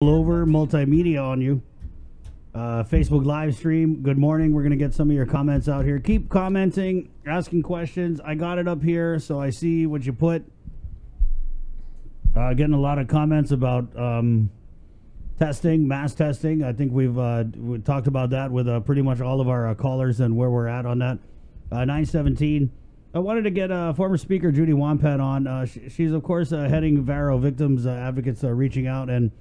Over multimedia on you. Facebook live stream. Good morning. We're going to get some of your comments out here. Keep commenting, asking questions. I got it up here, so I see what you put. Getting a lot of comments about testing, mass testing. I think we talked about that with pretty much all of our callers and where we're at on that. 917. I wanted to get former Speaker Judi Won Pat on. She's, of course, heading Varo Victims Advocates reaching out. And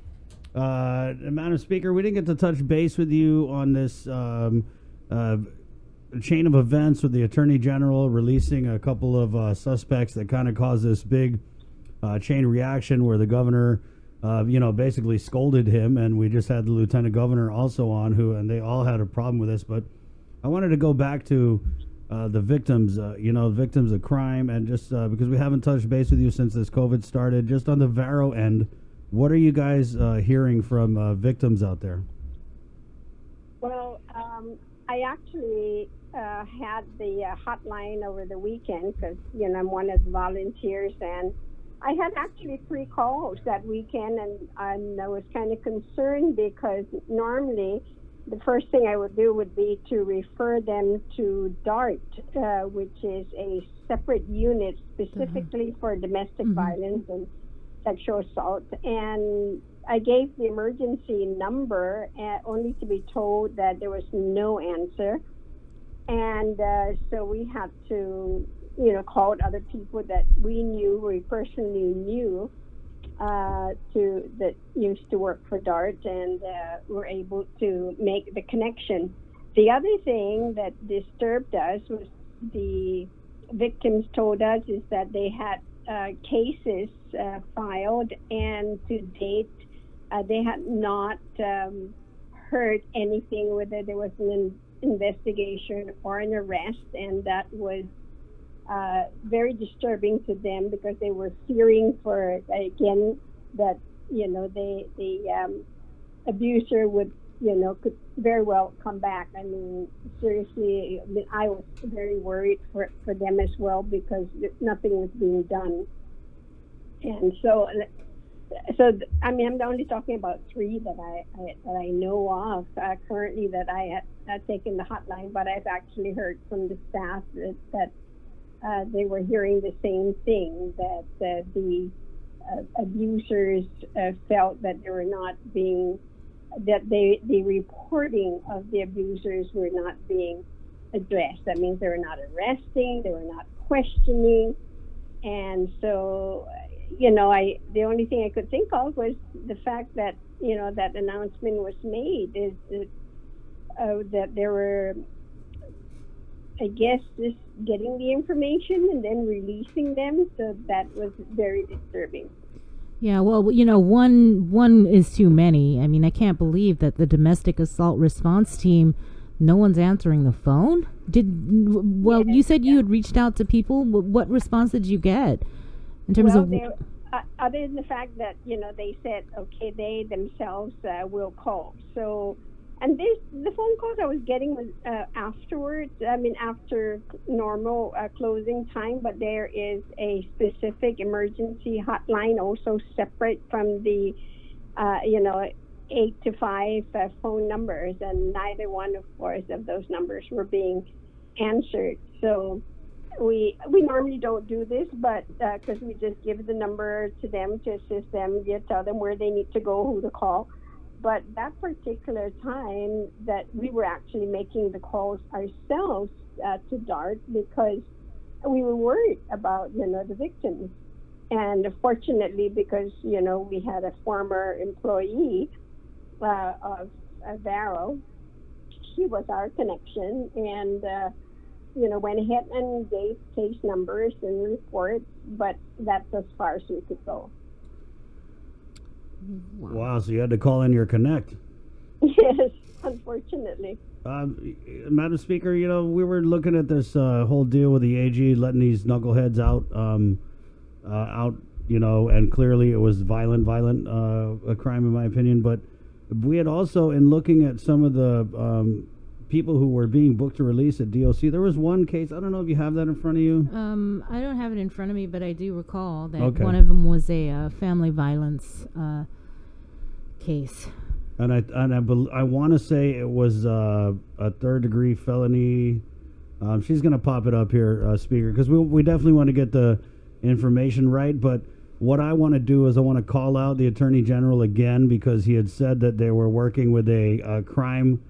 Madam Speaker, we didn't get to touch base with you on this chain of events with the Attorney General releasing a couple of suspects that kind of caused this big chain reaction where the governor, basically scolded him, and we just had the Lieutenant Governor also on, and they all had a problem with this. But I wanted to go back to the victims, victims of crime, and just because we haven't touched base with you since this COVID started, just on the Varo end. What are you guys hearing from victims out there? Well, I actually had the hotline over the weekend because, I'm one of the volunteers, and I had actually 3 calls that weekend, and I was kind of concerned because normally the first thing I would do would be to refer them to DART, which is a separate unit specifically for domestic violence and sexual assault, and I gave the emergency number only to be told that there was no answer, and so we had to, call other people that we personally knew, that used to work for DART, and were able to make the connection. The other thing that disturbed us was the victims told us is that they had cases filed, and to date they had not heard anything, whether there was an investigation or an arrest, and that was very disturbing to them because they were fearing for, again, that the abuser would could very well come back. I mean, seriously, I was very worried for them as well because nothing was being done. And so I'm only talking about 3 that I know of currently that I had taken the hotline, but I've actually heard from the staff that they were hearing the same thing, that the abusers felt that they were not being, that the reporting of the abusers were not being addressed. That means they were not arresting, they were not questioning, and so the only thing I could think of was the fact that that announcement was made is that there were, I guess, just getting the information and then releasing them, so that was very disturbing. Yeah, well, one is too many. I mean, I can't believe that the domestic assault response team, no one's answering the phone. You said you had reached out to people. What response did you get in terms of? Other than the fact that they said okay, they themselves will call. So, and the phone calls I was getting was afterwards. I mean, after normal closing time, but there is a specific emergency hotline also separate from the 8 to 5 phone numbers, and neither one, of course, of those numbers were being answered. So we normally don't do this, but because we just give the number to them to assist them, tell them where they need to go, who to call. But that particular time that we were actually making the calls ourselves to DART because we were worried about, the victims. And fortunately, because, we had a former employee of Varo, he was our connection, and, went ahead and gave case numbers and reports, but that's as far as we could go. Wow, so you had to call in your connect. Yes, unfortunately. Madam Speaker, we were looking at this whole deal with the AG letting these knuckleheads out, and clearly it was violent, a crime in my opinion. But we had also, in looking at some of the people who were being booked to release at DOC, there was one case, I don't know if you have that in front of you. I don't have it in front of me, but I do recall that one of them was a family violence case. And I want to say it was a third-degree felony. She's going to pop it up here, Speaker, because we definitely want to get the information right. But what I want to do is I want to call out the Attorney General again, because he had said that they were working with a crime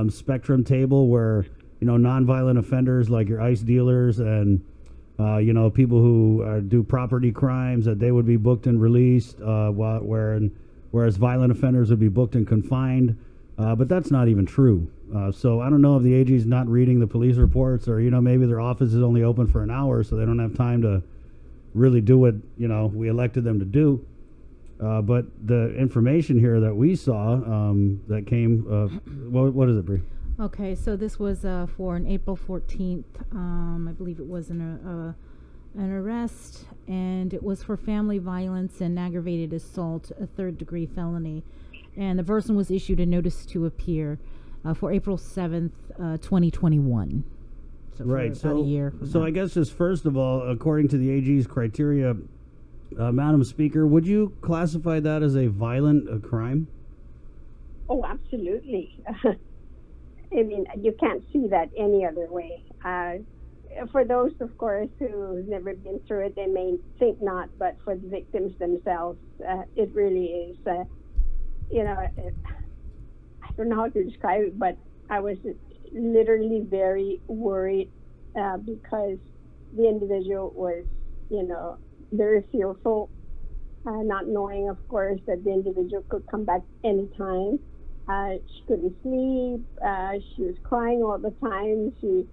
spectrum table where, nonviolent offenders like your ICE dealers and, people who do property crimes, that they would be booked and released, whereas violent offenders would be booked and confined. But that's not even true. So I don't know if the AG's not reading the police reports, or, maybe their office is only open for an hour, so they don't have time to really do what, we elected them to do. But the information here that we saw that came, what is it, Bree? Okay, so this was for an April 14th, I believe it was an arrest, and it was for family violence and aggravated assault, a third-degree felony. And the person was issued a notice to appear for April 7th, 2021. So right, for about a year. So I guess just first of all, according to the AG's criteria, Madam Speaker, would you classify that as a violent crime? Oh, absolutely. I mean, you can't see that any other way. For those, of course, who've never been through it, they may think not, but for the victims themselves, it really is. I don't know how to describe it, but I was literally very worried because the individual was, very fearful, not knowing, of course, that the individual could come back anytime. She couldn't sleep. She was crying all the time. She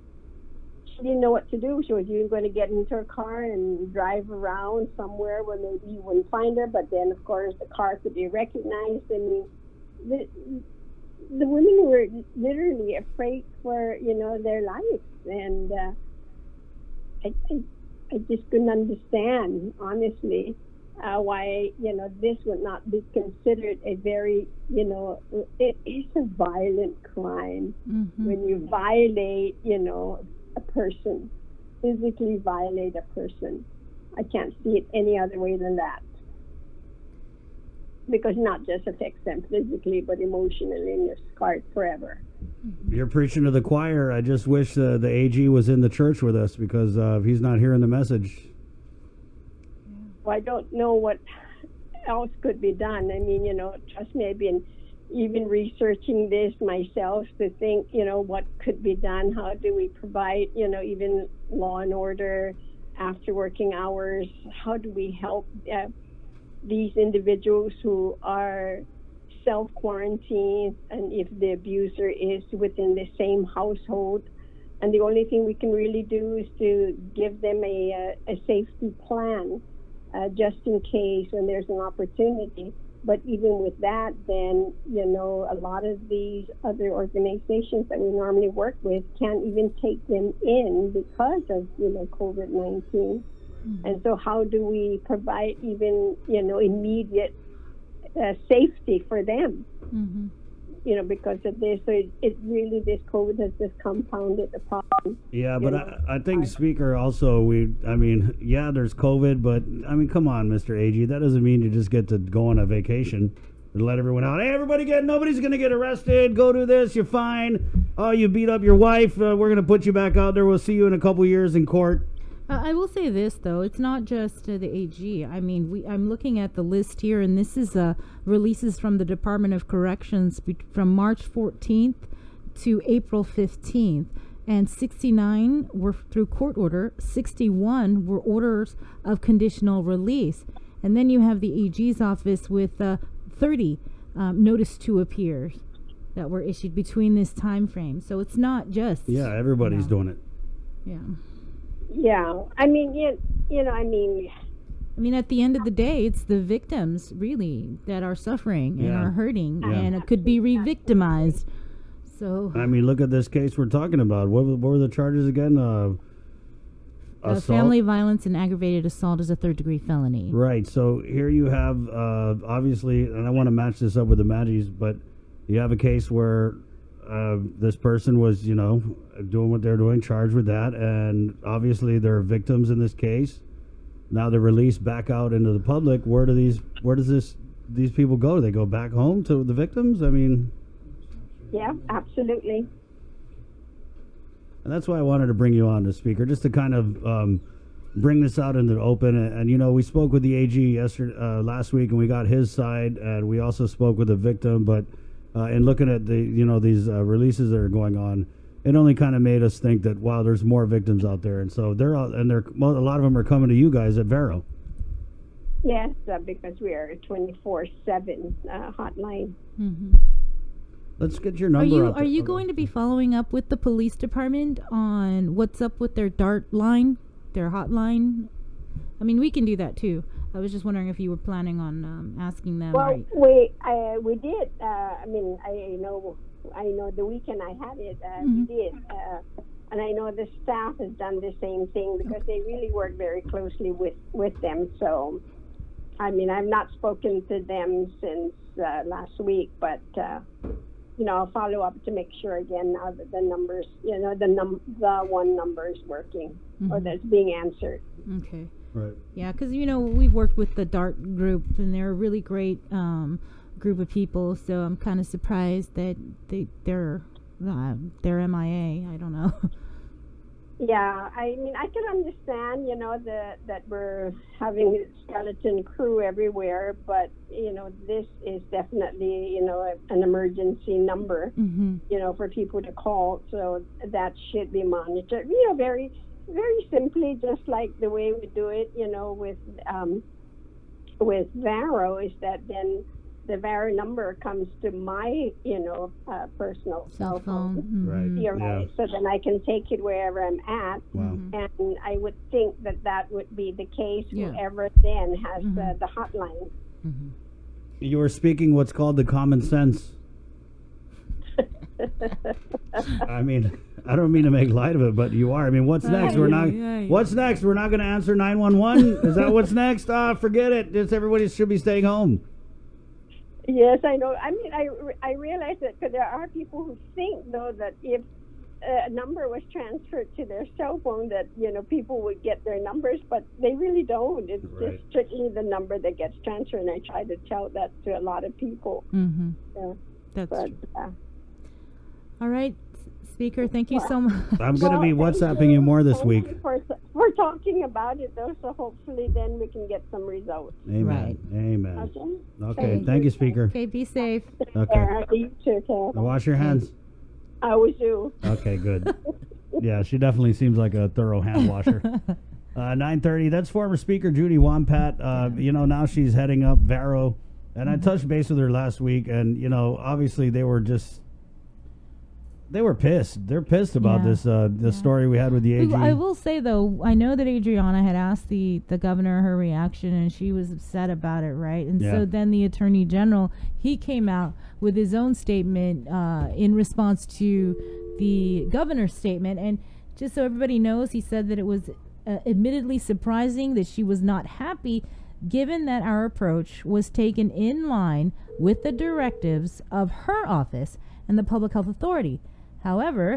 didn't know what to do. She was even going to get into her car and drive around somewhere where maybe you wouldn't find her. But then, of course, the car could be recognized. I mean, the women were literally afraid for, their lives. And I just couldn't understand, honestly, why, this would not be considered a very, it is a violent crime when you violate, a person, physically violate a person. I can't see it any other way than that. Because not just affects them physically, but emotionally, and you're scarred forever. You're preaching to the choir. I just wish the AG was in the church with us, because he's not hearing the message. Well, I don't know what else could be done. I mean, trust me, I've been even researching this myself to think, what could be done. How do we provide, even law and order after working hours? How do we help these individuals who are self-quarantined, and if the abuser is within the same household? And the only thing we can really do is to give them a safety plan, just in case when there's an opportunity. But even with that, then, a lot of these other organizations that we normally work with can't even take them in because of, COVID-19. And so how do we provide even, immediate safety for them? Because of this, so it really, this COVID has just compounded the problem. Yeah, but I think, Speaker, also, there's COVID, but, come on, Mr. AG, that doesn't mean you just get to go on a vacation and let everyone out. Hey, nobody's going to get arrested. Go do this. You're fine. Oh, you beat up your wife. We're going to put you back out there. We'll see you in a couple years in court. I will say this, though. It's not just the AG. I mean, I'm looking at the list here, and this is releases from the Department of Corrections from March 14th to April 15th. And 69 were through court order. 61 were orders of conditional release. And then you have the AG's office with 30 notice to appear that were issued between this time frame. So it's not just... Yeah, everybody's doing it. Yeah. Yeah, I mean, at the end of the day, it's the victims, really, that are suffering and are hurting, and it could be re-victimized. So, look at this case we're talking about. What were the charges again? Family violence and aggravated assault is a third-degree felony. Right. So here you have, obviously, and I want to match this up with the Maggies, but you have a case where this person was, doing what they're doing, charged with that, and obviously there are victims in this case. Now they're released back out into the public. Where does this these people go? Do they go back home to the victims? I mean, Yeah, absolutely. and that's why I wanted to bring you on, as speaker, just to kind of bring this out into the open. And you know, we spoke with the AG last week, and we got his side, and we also spoke with the victim. But in looking at the these releases that are going on, it only kind of made us think that, wow, there's more victims out there, and so they're out, and a lot of them are coming to you guys at Vero. Yes, because we are a 24/7 hotline. Mm-hmm. Let's get your number. Are you going to be following up with the police department on what's up with their DART line, their hotline? I mean, we can do that too. I was just wondering if you were planning on asking them. Well, we did. I know the weekend I had it, we did. And I know the staff has done the same thing because they really work very closely with them. So, I mean, I've not spoken to them since last week, but, I'll follow up to make sure again now that the numbers, the one number is working or that's being answered. Okay. Right. Yeah, because, we've worked with the DART group, and they're a really great group of people, so I'm kind of surprised that they're MIA. I don't know. Yeah, I mean, I can understand, that we're having a skeleton crew everywhere, but, this is definitely, an emergency number, for people to call, so that should be monitored, very, very simply, just like the way we do it, with Vero, is that then the Vero number comes to my, personal cell phone. Mm-hmm. You're right. So then I can take it wherever I'm at. Wow. And I would think that would be the case. Yeah. Whoever then has the hotline. Mm-hmm. You were speaking what's called the common sense. I mean, I don't mean to make light of it, but you are. I mean, what's next? What's next? We're not going to answer 911. Is that what's next? Forget it. Just everybody should be staying home. Yes, I know. I mean, I realize that because there are people who think, though, that if a number was transferred to their cell phone, that, people would get their numbers, but they really don't. It's just strictly the number that gets transferred, and I try to tell that to a lot of people. Mm-hmm. That's true. All right, Speaker, thank you so much. I'm going to be WhatsApping you more this week. We're talking about it, though, so hopefully then we can get some results. Amen. Right. Amen. Okay, thank you, Speaker. Okay, be safe. Okay. You too, Carol. Now wash your hands. I always do. Okay, good. Yeah, she definitely seems like a thorough hand washer. 9:30. That's former Speaker Judi Won Pat. Now she's heading up Vero, and I touched base with her last week, and obviously they were pissed. They're pissed about this story we had with the AG. I will say, though, I know that Adriana had asked the governor her reaction, and she was upset about it, right? And so then the Attorney General, he came out with his own statement in response to the governor's statement. And just so everybody knows, he said that it was admittedly surprising that she was not happy, given that our approach was taken in line with the directives of her office and the Public Health Authority. However,